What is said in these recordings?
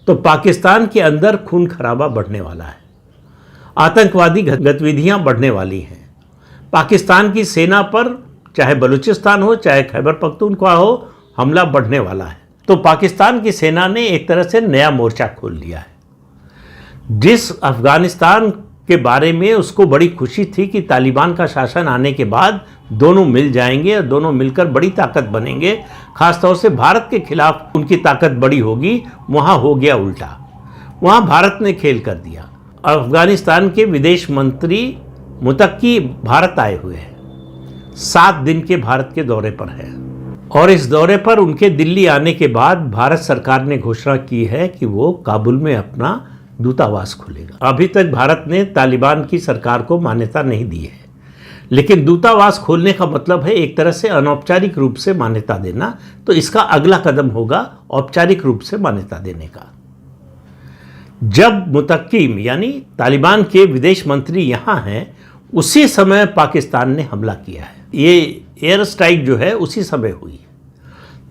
तो पाकिस्तान के अंदर खून खराबा बढ़ने वाला है, आतंकवादी गतिविधियां बढ़ने वाली हैं। पाकिस्तान की सेना पर चाहे बलूचिस्तान हो चाहे खैबर पख्तूनख्वा हो, हमला बढ़ने वाला है। तो पाकिस्तान की सेना ने एक तरह से नया मोर्चा खोल लिया है। जिस अफगानिस्तान के बारे में उसको बड़ी खुशी थी कि तालिबान का शासन आने के बाद दोनों मिल जाएंगे और दोनों मिलकर बड़ी ताकत बनेंगे, खासतौर से भारत के खिलाफ उनकी ताकत बड़ी होगी, वहाँ हो गया उल्टा। वहाँ भारत ने खेल कर दिया। अफगानिस्तान के विदेश मंत्री मुतक्की भारत आए हुए हैं, 7 दिन के भारत के दौरे पर है। और इस दौरे पर उनके दिल्ली आने के बाद भारत सरकार ने घोषणा की है कि वो काबुल में अपना दूतावास खोलेगा। अभी तक भारत ने तालिबान की सरकार को मान्यता नहीं दी है, लेकिन दूतावास खोलने का मतलब है एक तरह से अनौपचारिक रूप से मान्यता देना। तो इसका अगला कदम होगा औपचारिक रूप से मान्यता देने का। जब मुतक्कीम यानी तालिबान के विदेश मंत्री यहाँ हैं, उसी समय पाकिस्तान ने हमला किया है। ये एयर स्ट्राइक जो है उसी समय हुई।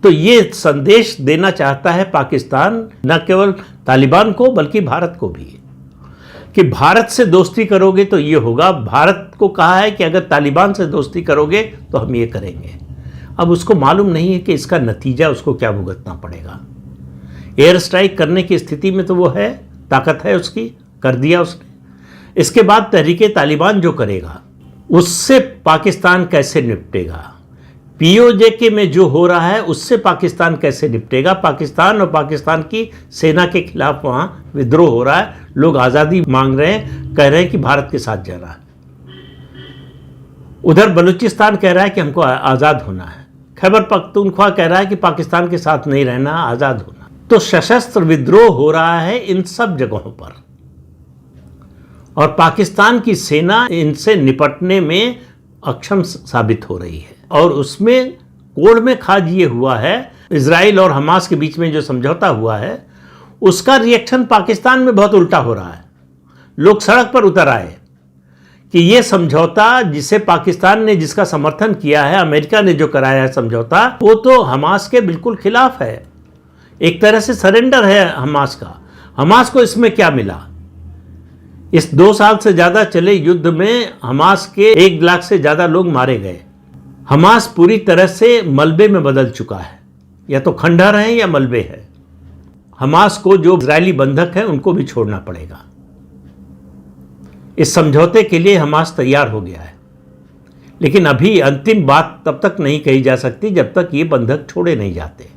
तो ये संदेश देना चाहता है पाकिस्तान न केवल तालिबान को बल्कि भारत को भी, कि भारत से दोस्ती करोगे तो ये होगा। भारत को कहा है कि अगर तालिबान से दोस्ती करोगे तो हम ये करेंगे। अब उसको मालूम नहीं है कि इसका नतीजा उसको क्या भुगतना पड़ेगा। एयर स्ट्राइक करने की स्थिति में तो वो है, ताकत है उसकी, कर दिया उसने। इसके बाद तहरीके तालिबान जो करेगा उससे पाकिस्तान कैसे निपटेगा, पीओजे में जो हो रहा है उससे पाकिस्तान कैसे निपटेगा। पाकिस्तान और पाकिस्तान की सेना के खिलाफ वहाँ विद्रोह हो रहा है, लोग आज़ादी मांग रहे हैं, कह रहे हैं कि भारत के साथ जाना है। उधर बलूचिस्तान कह रहा है कि हमको आज़ाद होना है, खैबर पख्तूनख्वा कह रहा है कि पाकिस्तान के साथ नहीं रहना, आज़ाद होना। तो सशस्त्र विद्रोह हो रहा है इन सब जगहों पर, और पाकिस्तान की सेना इनसे निपटने में अक्षम साबित हो रही है। और उसमें कोड में खाज ये हुआ है, इजराइल और हमास के बीच में जो समझौता हुआ है उसका रिएक्शन पाकिस्तान में बहुत उल्टा हो रहा है। लोग सड़क पर उतर आए कि ये समझौता जिसे पाकिस्तान ने जिसका समर्थन किया है, अमेरिका ने जो कराया है समझौता, वो तो हमास के बिल्कुल खिलाफ है। एक तरह से सरेंडर है हमास का। हमास को इसमें क्या मिला? इस 2 साल से ज़्यादा चले युद्ध में हमास के 1 लाख से ज़्यादा लोग मारे गए। हमास पूरी तरह से मलबे में बदल चुका है, या तो खंडहर है या मलबे है। हमास को जो इजरायली बंधक हैं उनको भी छोड़ना पड़ेगा। इस समझौते के लिए हमास तैयार हो गया है, लेकिन अभी अंतिम बात तब तक नहीं कही जा सकती जब तक ये बंधक छोड़े नहीं जाते।